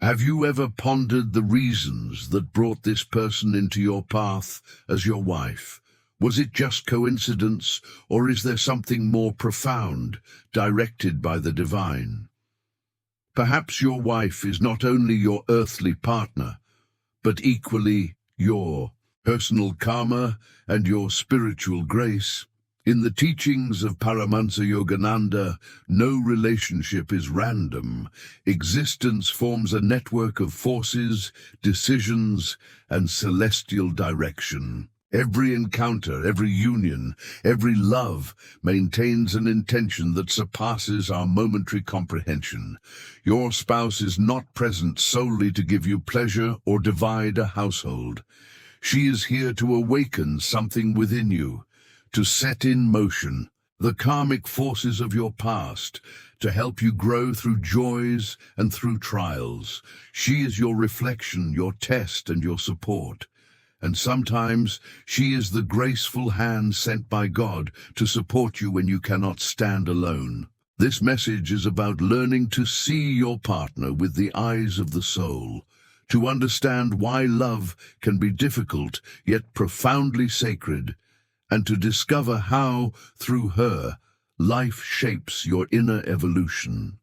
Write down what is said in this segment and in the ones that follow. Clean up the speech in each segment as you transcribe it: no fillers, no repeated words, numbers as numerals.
Have you ever pondered the reasons that brought this person into your path as your wife? Was it just coincidence, or is there something more profound, directed by the divine? Perhaps your wife is not only your earthly partner, but equally your personal karma and your spiritual grace. In the teachings of Paramahansa Yogananda, no relationship is random. Existence forms a network of forces, decisions, and celestial direction. Every encounter, every union, every love maintains an intention that surpasses our momentary comprehension. Your spouse is not present solely to give you pleasure or divide a household. She is here to awaken something within you, to set in motion the karmic forces of your past, to help you grow through joys and through trials. She is your reflection, your test, and your support. And sometimes she is the graceful hand sent by God to support you when you cannot stand alone. This message is about learning to see your partner with the eyes of the soul, to understand why love can be difficult yet profoundly sacred, and to discover how, through her, life shapes your inner evolution.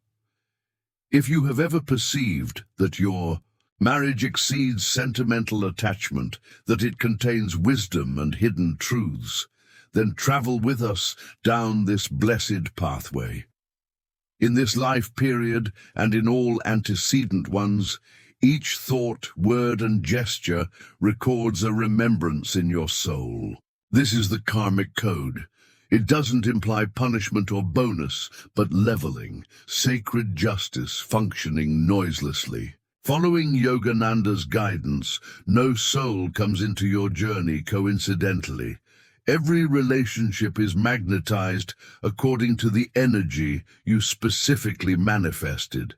If you have ever perceived that your marriage exceeds sentimental attachment, that it contains wisdom and hidden truths, then travel with us down this blessed pathway. In this life period, and in all antecedent ones, each thought, word, and gesture records a remembrance in your soul. This is the karmic code. It doesn't imply punishment or bonus, but leveling, sacred justice functioning noiselessly. Following Yogananda's guidance, no soul comes into your journey coincidentally. Every relationship is magnetized according to the energy you specifically manifested.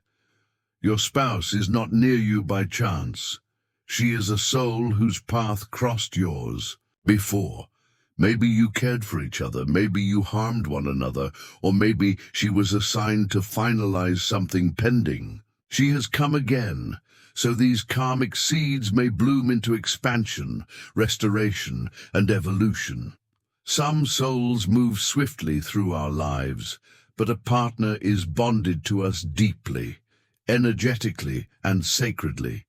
Your spouse is not near you by chance. She is a soul whose path crossed yours before. Maybe you cared for each other, maybe you harmed one another, or maybe she was assigned to finalize something pending. She has come again, so these karmic seeds may bloom into expansion, restoration, and evolution. Some souls move swiftly through our lives, but a partner is bonded to us deeply, energetically, and sacredly.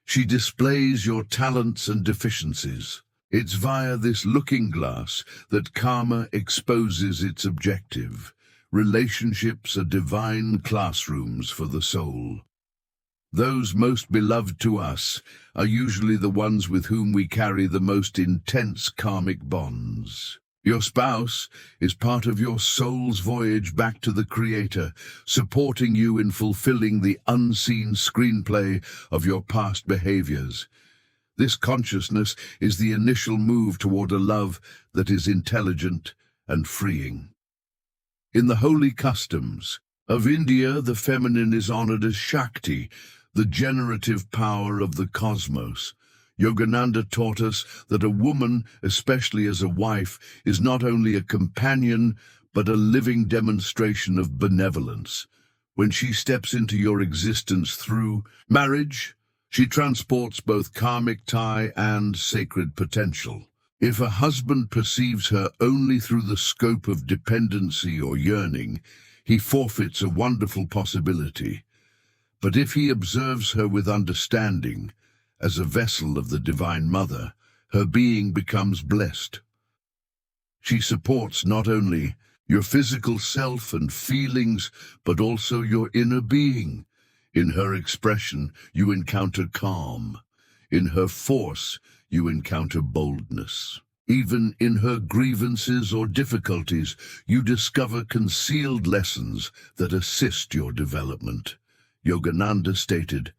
She displays your talents and deficiencies. It's via this looking glass that karma exposes its objective. Relationships are divine classrooms for the soul. Those most beloved to us are usually the ones with whom we carry the most intense karmic bonds. Your spouse is part of your soul's voyage back to the Creator, supporting you in fulfilling the unseen screenplay of your past behaviors. This consciousness is the initial move toward a love that is intelligent and freeing. In the holy customs of India, the feminine is honored as Shakti, the generative power of the cosmos. Yogananda taught us that a woman, especially as a wife, is not only a companion, but a living demonstration of benevolence. When she steps into your existence through marriage, she transports both karmic tie and sacred potential. If a husband perceives her only through the scope of dependency or yearning, he forfeits a wonderful possibility. But if he observes her with understanding, as a vessel of the Divine Mother, her being becomes blessed. She supports not only your physical self and feelings, but also your inner being. In her expression, you encounter calm. In her force, you encounter boldness. Even in her grievances or difficulties, you discover concealed lessons that assist your development. Yogananda stated,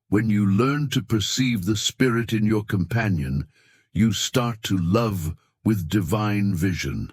"When you learn to perceive the spirit in your companion, you start to love with divine vision.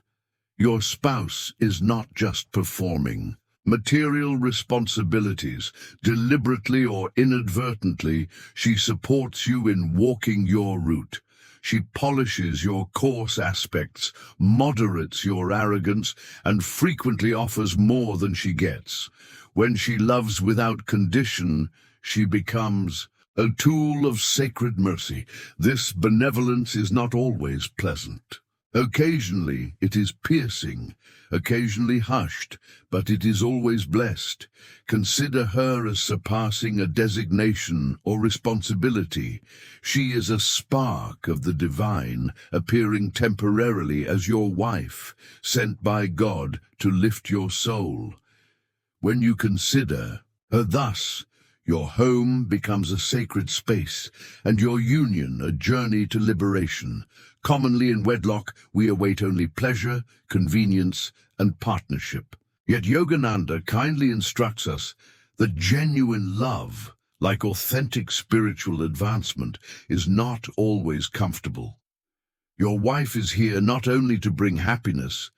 Your spouse is not just performing material responsibilities. Deliberately or inadvertently, she supports you in walking your route. She polishes your coarse aspects, moderates your arrogance, and frequently offers more than she gets. When she loves without condition, she becomes a tool of sacred mercy. This benevolence is not always pleasant. Occasionally it is piercing, occasionally hushed, but it is always blessed. Consider her as surpassing a designation or responsibility. She is a spark of the divine, appearing temporarily as your wife, sent by God to lift your soul. When you consider her thus, your home becomes a sacred space, and your union a journey to liberation. Commonly in wedlock, we await only pleasure, convenience, and partnership. Yet Yogananda kindly instructs us that genuine love, like authentic spiritual advancement, is not always comfortable. Your wife is here not only to bring happiness,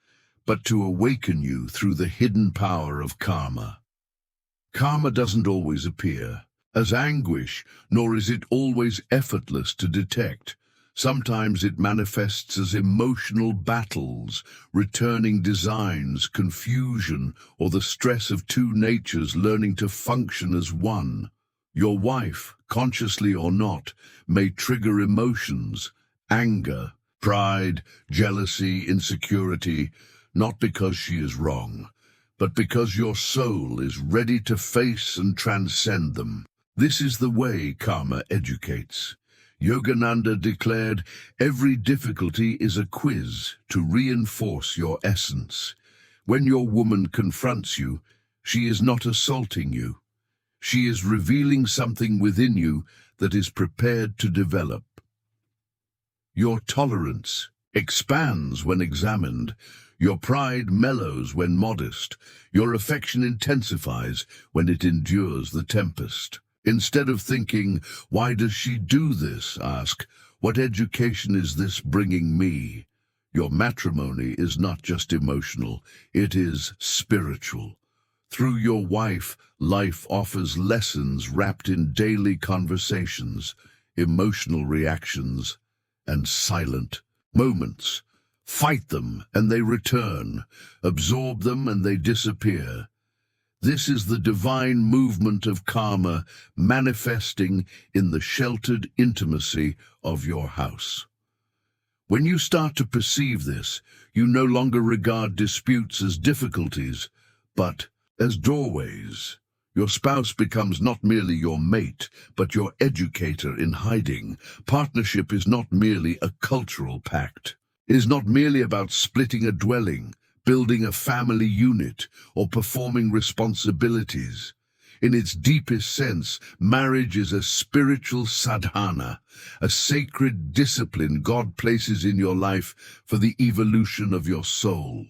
but to awaken you through the hidden power of karma. Karma doesn't always appear as anguish, nor is it always effortless to detect. Sometimes it manifests as emotional battles, returning designs, confusion, or the stress of two natures learning to function as one. Your wife, consciously or not, may trigger emotions, anger, pride, jealousy, insecurity, not because she is wrong, but because your soul is ready to face and transcend them. This is the way karma educates. Yogananda declared, every difficulty is a quiz to reinforce your essence. When your woman confronts you, she is not assaulting you. She is revealing something within you that is prepared to develop. Your tolerance expands when examined. Your pride mellows when modest. Your affection intensifies when it endures the tempest. Instead of thinking, why does she do this? Ask, what education is this bringing me? Your matrimony is not just emotional, it is spiritual. Through your wife, life offers lessons wrapped in daily conversations, emotional reactions, and silent moments. Fight them and they return. Absorb them and they disappear. This is the divine movement of karma manifesting in the sheltered intimacy of your house. When you start to perceive this, you no longer regard disputes as difficulties, but as doorways. Your spouse becomes not merely your mate, but your educator in hiding. Partnership is not merely a cultural pact. It is not merely about splitting a dwelling, building a family unit, or performing responsibilities. In its deepest sense, marriage is a spiritual sadhana, a sacred discipline God places in your life for the evolution of your soul.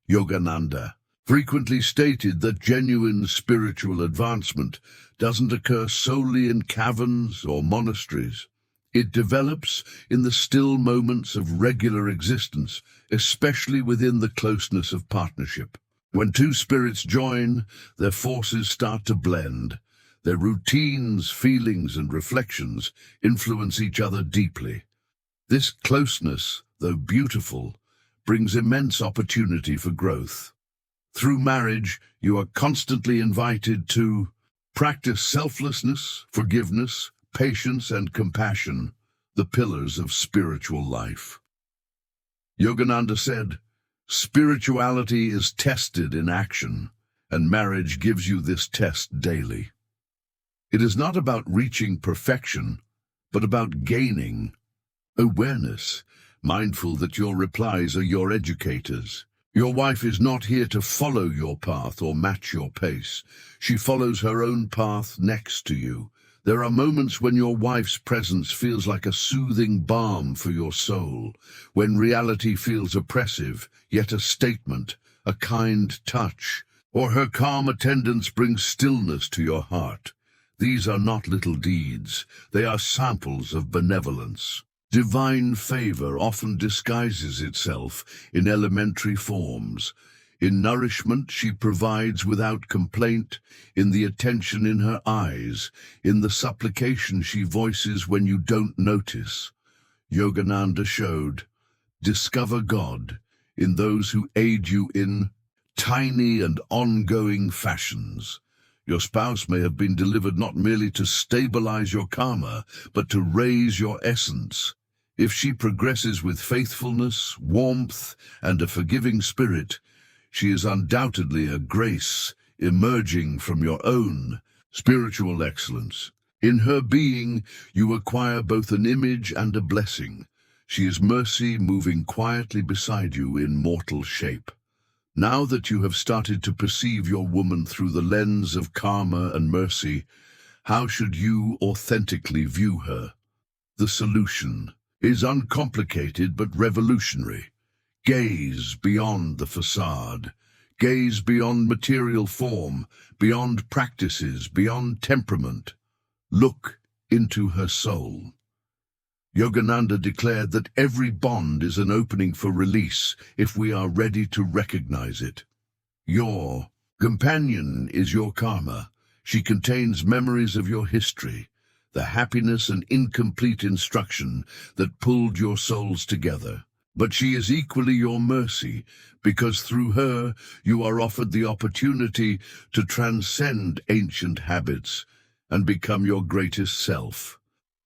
Yogananda frequently stated that genuine spiritual advancement doesn't occur solely in caverns or monasteries. It develops in the still moments of regular existence, especially within the closeness of partnership. When two spirits join, their forces start to blend. Their routines, feelings, and reflections influence each other deeply. This closeness, though beautiful, brings immense opportunity for growth. Through marriage, you are constantly invited to practice selflessness, forgiveness, patience, and compassion, the pillars of spiritual life. Yogananda said, spirituality is tested in action, and marriage gives you this test daily. It is not about reaching perfection, but about gaining awareness, mindful that your replies are your educators. Your wife is not here to follow your path or match your pace. She follows her own path next to you. There are moments when your wife's presence feels like a soothing balm for your soul, when reality feels oppressive, yet a statement, a kind touch, or her calm attendance brings stillness to your heart. These are not little deeds, they are samples of benevolence. Divine favor often disguises itself in elementary forms. In nourishment she provides without complaint, in the attention in her eyes, in the supplication she voices when you don't notice. Yogananda showed, discover God in those who aid you in tiny and ongoing fashions. Your spouse may have been delivered not merely to stabilize your karma, but to raise your essence. If she progresses with faithfulness, warmth, and a forgiving spirit, she is undoubtedly a grace emerging from your own spiritual excellence. In her being, you acquire both an image and a blessing. She is mercy moving quietly beside you in mortal shape. Now that you have started to perceive your woman through the lens of karma and mercy, how should you authentically view her? The solution is uncomplicated but revolutionary. Gaze beyond the facade. Gaze beyond material form, beyond practices, beyond temperament. Look into her soul. Yogananda declared that every bond is an opening for release if we are ready to recognize it. Your companion is your karma. She contains memories of your history, the happiness and incomplete instruction that pulled your souls together. But she is equally your mercy, because through her you are offered the opportunity to transcend ancient habits and become your greatest self.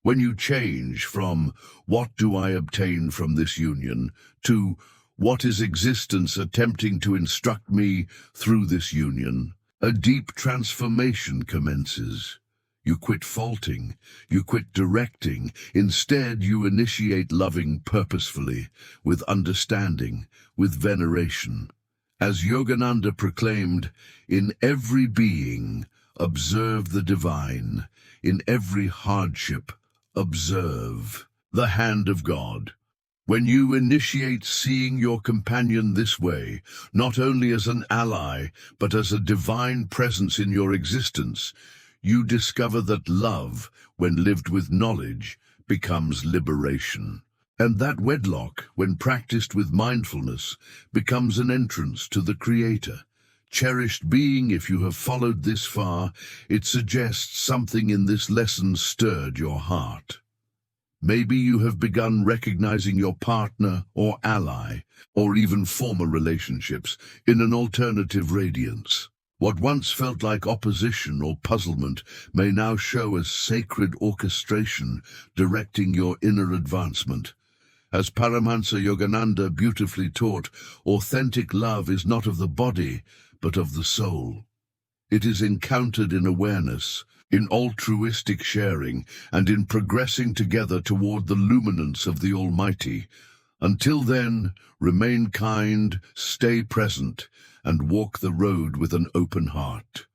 When you change from "what do I obtain from this union" to "what is existence attempting to instruct me through this union," a deep transformation commences. You quit faulting, you quit directing. Instead, you initiate loving purposefully, with understanding, with veneration. As Yogananda proclaimed, "In every being, observe the divine. In every hardship, observe the hand of God." When you initiate seeing your companion this way, not only as an ally, but as a divine presence in your existence, you discover that love, when lived with knowledge, becomes liberation. And that wedlock, when practiced with mindfulness, becomes an entrance to the Creator. Cherished being, if you have followed this far, it suggests something in this lesson stirred your heart. Maybe you have begun recognizing your partner or ally, or even former relationships, in an alternative radiance. What once felt like opposition or puzzlement may now show as sacred orchestration directing your inner advancement. As Paramahansa Yogananda beautifully taught, authentic love is not of the body, but of the soul. It is encountered in awareness, in altruistic sharing, and in progressing together toward the luminance of the Almighty. Until then, remain kind, stay present, and walk the road with an open heart.